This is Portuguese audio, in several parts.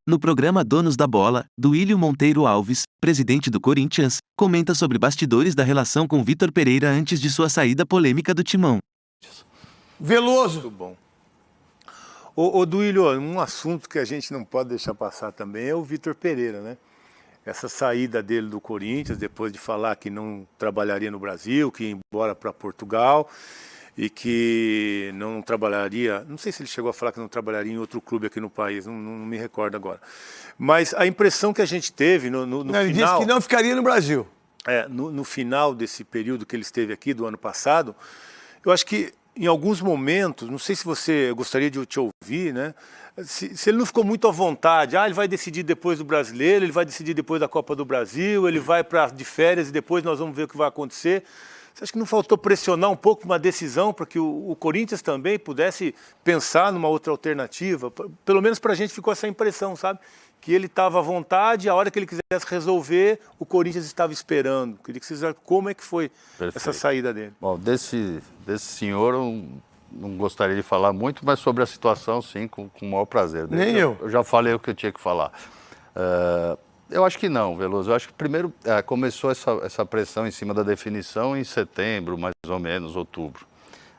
No programa Donos da Bola, Duílio Monteiro Alves, presidente do Corinthians, comenta sobre bastidores da relação com Vitor Pereira antes de sua saída polêmica do Timão. Veloso. Muito bom. Ô Duílio, um assunto que a gente não pode deixar passar também é o Vitor Pereira, né? Essa saída dele do Corinthians, depois de falar que não trabalharia no Brasil, que ia embora para Portugal e que não trabalharia, não sei se ele chegou a falar que não trabalharia em outro clube aqui no país, não me recordo agora. Mas a impressão que a gente teve no final... Ele disse que não ficaria no Brasil. No final desse período que ele esteve aqui, do ano passado, eu acho que em alguns momentos, não sei se você gostaria de te ouvir, né? Se ele não ficou muito à vontade, ele vai decidir depois do Brasileiro, ele vai decidir depois da Copa do Brasil, ele vai de férias e depois nós vamos ver o que vai acontecer. Você acha que não faltou pressionar um pouco uma decisão para que o Corinthians também pudesse pensar numa outra alternativa? Pelo menos para a gente ficou essa impressão, sabe? Que ele estava à vontade, a hora que ele quisesse resolver, o Corinthians estava esperando. Queria que vocês saibam como é que foi essa saída dele. Bom, desse senhor eu não gostaria de falar muito, mas sobre a situação, sim, com o maior prazer. Nem eu. Eu já falei o que eu tinha que falar. Eu acho que não, Veloso. Eu acho que primeiro começou essa pressão em cima da definição em setembro, mais ou menos, outubro.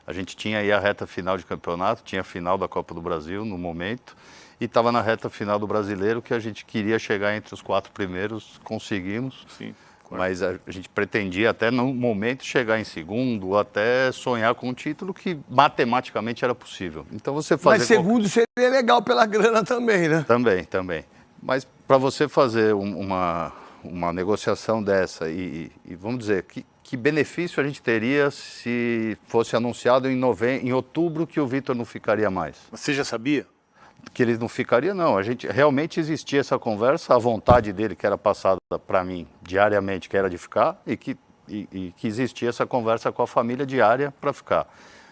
A gente tinha aí a reta final de campeonato, tinha a final da Copa do Brasil no momento, e estava na reta final do Brasileiro, que a gente queria chegar entre os 4 primeiros, conseguimos. Sim, mas a gente pretendia até no momento chegar em segundo, até sonhar com um título que matematicamente era possível. Então você fazer... Mas segundo seria legal pela grana também, né? Também. Mas para você fazer uma negociação dessa e vamos dizer, que benefício a gente teria se fosse anunciado em outubro que o Vitor não ficaria mais? Você já sabia? Que ele não ficaria, não. A gente realmente existia essa conversa, a vontade dele que era passada para mim diariamente, que era de ficar, e que existia essa conversa com a família diária para ficar.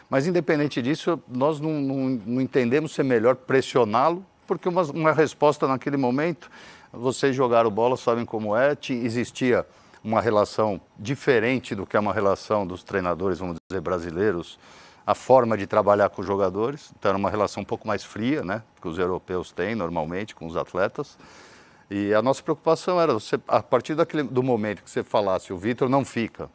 Mas independente disso, nós não entendemos ser melhor pressioná-lo, porque uma resposta naquele momento, vocês jogaram bola, sabem como é, existia uma relação diferente do que é uma relação dos treinadores, vamos dizer, brasileiros, a forma de trabalhar com os jogadores, então era uma relação um pouco mais fria, né, que os europeus têm normalmente com os atletas, e a nossa preocupação era, a partir do momento que você falasse, o Vitor não fica,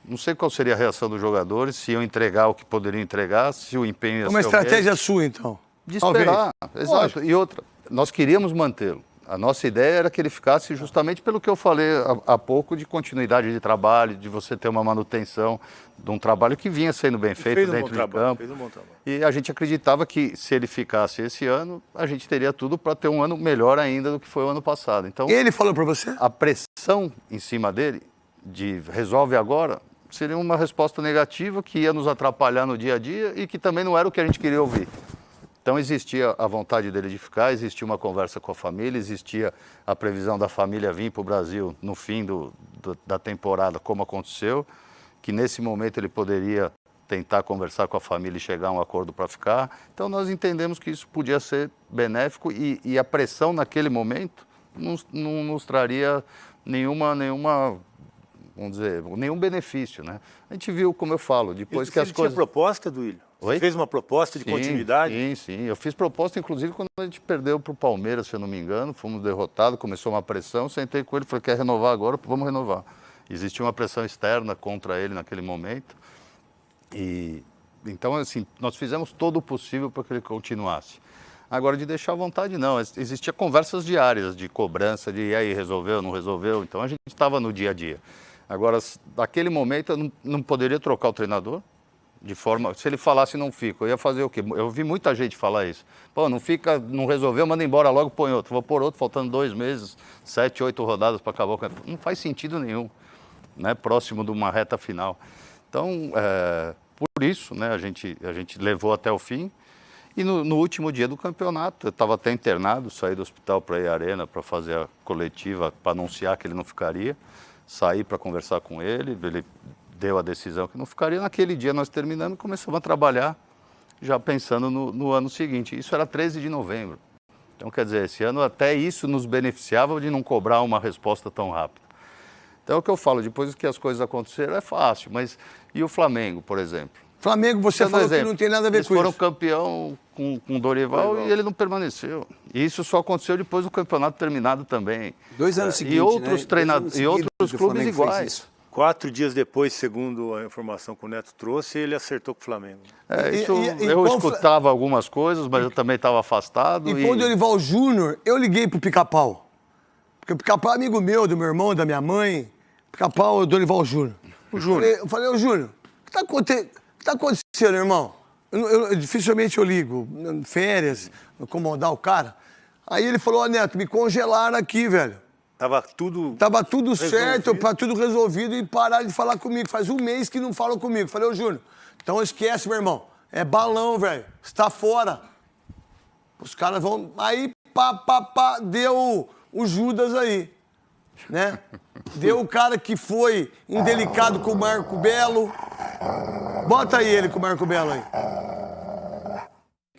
não sei qual seria a reação dos jogadores, se iam entregar o que poderiam entregar, se o empenho ia ser uma estratégia sua, então? De esperar, exato. Lógico. E outra, nós queríamos mantê-lo. A nossa ideia era que ele ficasse justamente pelo que eu falei há pouco, de continuidade de trabalho, de você ter uma manutenção de um trabalho que vinha sendo bem feito dentro de campo. Fez um bom trabalho. E a gente acreditava que se ele ficasse esse ano, a gente teria tudo para ter um ano melhor ainda do que foi o ano passado. Então, ele falou para você? A pressão em cima dele, de resolve agora, seria uma resposta negativa que ia nos atrapalhar no dia a dia e que também não era o que a gente queria ouvir. Então existia a vontade dele de ficar, existia uma conversa com a família, existia a previsão da família vir para o Brasil no fim da temporada, como aconteceu, que nesse momento ele poderia tentar conversar com a família e chegar a um acordo para ficar. Então nós entendemos que isso podia ser benéfico e a pressão naquele momento não nos traria nenhuma, vamos dizer, nenhum benefício, né? A gente viu, como eu falo, depois que as coisas... Você tinha proposta, Duílio? Você fez uma proposta de continuidade? Sim. Eu fiz proposta, inclusive, quando a gente perdeu para o Palmeiras, se eu não me engano, fomos derrotados, começou uma pressão, sentei com ele, falei, quer renovar agora? Vamos renovar. Existia uma pressão externa contra ele naquele momento. Então, assim, nós fizemos todo o possível para que ele continuasse. Agora, de deixar à vontade, não. Existia conversas diárias de cobrança, de e aí, resolveu, não resolveu? Então, a gente estava no dia a dia. Agora, naquele momento, eu não poderia trocar o treinador. De forma, se ele falasse não fica, eu ia fazer o quê? Eu ouvi muita gente falar isso. Pô, não fica, não resolveu, manda embora logo, põe outro. Vou pôr outro, faltando 2 meses, 7, 8 rodadas para acabar o campeonato. Não faz sentido nenhum, né? Próximo de uma reta final. Então, por isso, né, a gente levou até o fim. E no último dia do campeonato, eu estava até internado, saí do hospital para ir à Arena para fazer a coletiva, para anunciar que ele não ficaria. Saí para conversar com ele deu a decisão que não ficaria. Naquele dia nós terminamos e começamos a trabalhar já pensando no ano seguinte. Isso era 13 de novembro. Então, quer dizer, esse ano até isso nos beneficiava de não cobrar uma resposta tão rápida. Então, é o que eu falo, depois que as coisas aconteceram é fácil, mas e o Flamengo, por exemplo? Flamengo, você Dando falou que exemplo, não tem nada a ver eles com foram isso. campeão com o Dorival e ele não permaneceu. E isso só aconteceu depois do campeonato terminado também. 2 anos seguintes, E outros né? treinadores, e outros que o clubes Flamengo fez iguais. isso. 4 dias depois, segundo a informação que o Neto trouxe, ele acertou com o Flamengo. Eu escutava algumas coisas, mas eu também estava afastado. E com o Dorival Júnior, eu liguei pro Pica-Pau. Porque o Pica-Pau é amigo meu, do meu irmão, da minha mãe. Pica-Pau é o Dorival Júnior. Eu falei, ô Júnior, o que tá acontecendo, irmão? Dificilmente eu ligo, férias, incomodar o cara. Aí ele falou, ó, Neto, me congelaram aqui, velho. Tava tudo Certo, tudo resolvido e pararam de falar comigo. Faz um mês que não falam comigo. Falei, ô Júnior, então esquece, meu irmão. É balão, velho. Você tá fora. Os caras vão... Aí, deu o Judas aí, né? Deu o cara que foi indelicado com o Marco Belo. Bota aí ele com o Marco Belo aí.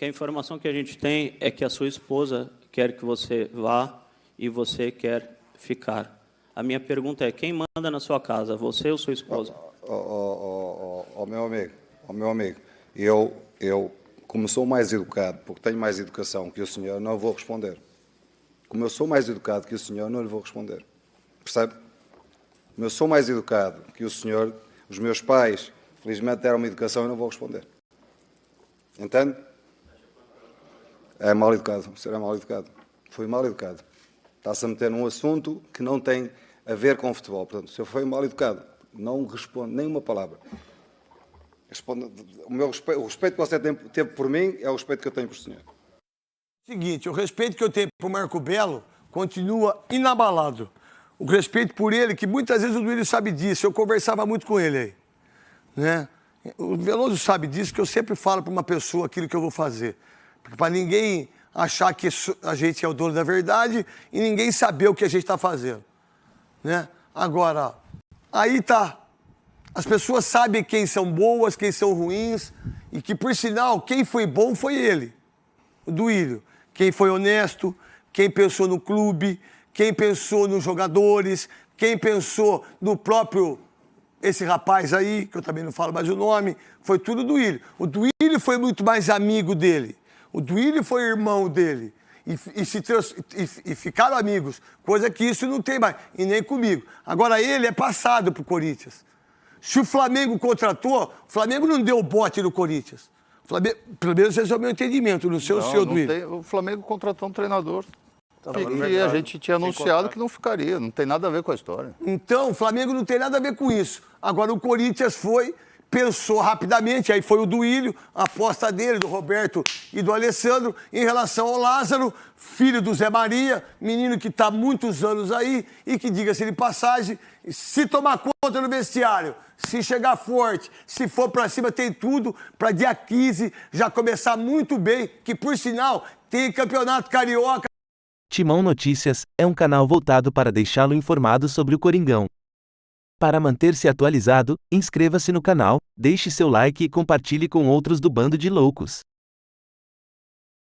A informação que a gente tem é que a sua esposa quer que você vá e você quer ficar. A minha pergunta é, quem manda na sua casa, você ou sua esposa? Meu amigo, eu, como sou mais educado, porque tenho mais educação que o senhor, não vou responder. Como eu sou mais educado que o senhor, não lhe vou responder. Percebe? Como eu sou mais educado que o senhor, os meus pais, felizmente, deram uma educação e não vou responder. Entende? É mal educado. O senhor é mal educado. Foi mal educado. Está-se a meter num assunto que não tem a ver com futebol. Portanto, o senhor foi mal educado. Não responde nem uma palavra. O respeito que você teve por mim é o respeito que eu tenho por o senhor. Seguinte, o respeito que eu tenho por Marco Belo continua inabalado. O respeito por ele, que muitas vezes o Duílio sabe disso, eu conversava muito com ele aí, né? O Veloso sabe disso, que eu sempre falo para uma pessoa aquilo que eu vou fazer. Para ninguém achar que a gente é o dono da verdade e ninguém saber o que a gente está fazendo, né? Agora, aí tá. As pessoas sabem quem são boas, quem são ruins, e que, por sinal, quem foi bom foi ele, o Duílio. Quem foi honesto, quem pensou no clube, quem pensou nos jogadores, quem pensou no próprio, esse rapaz aí, que eu também não falo mais o nome, foi tudo o Duílio. O Duílio foi muito mais amigo dele. O Duílio foi irmão dele. E ficaram amigos, coisa que isso não tem mais, e nem comigo. Agora ele é passado pro Corinthians. Se o Flamengo contratou, o Flamengo não deu bote no Corinthians. O Flamengo, pelo menos esse é o meu entendimento, no seu Duílio. O Flamengo contratou um treinador que a gente tinha anunciado que não ficaria, não tem nada a ver com a história. Então, o Flamengo não tem nada a ver com isso. Agora, o Corinthians pensou rapidamente, aí foi o Duílio, a aposta dele, do Roberto e do Alessandro, em relação ao Lázaro, filho do Zé Maria, menino que está há muitos anos aí e que, diga-se de passagem, se tomar conta no vestiário, se chegar forte, se for para cima, tem tudo para dia 15 já começar muito bem, que, por sinal, tem campeonato carioca. Timão Notícias é um canal voltado para deixá-lo informado sobre o Coringão. Para manter-se atualizado, inscreva-se no canal, deixe seu like e compartilhe com outros do bando de loucos.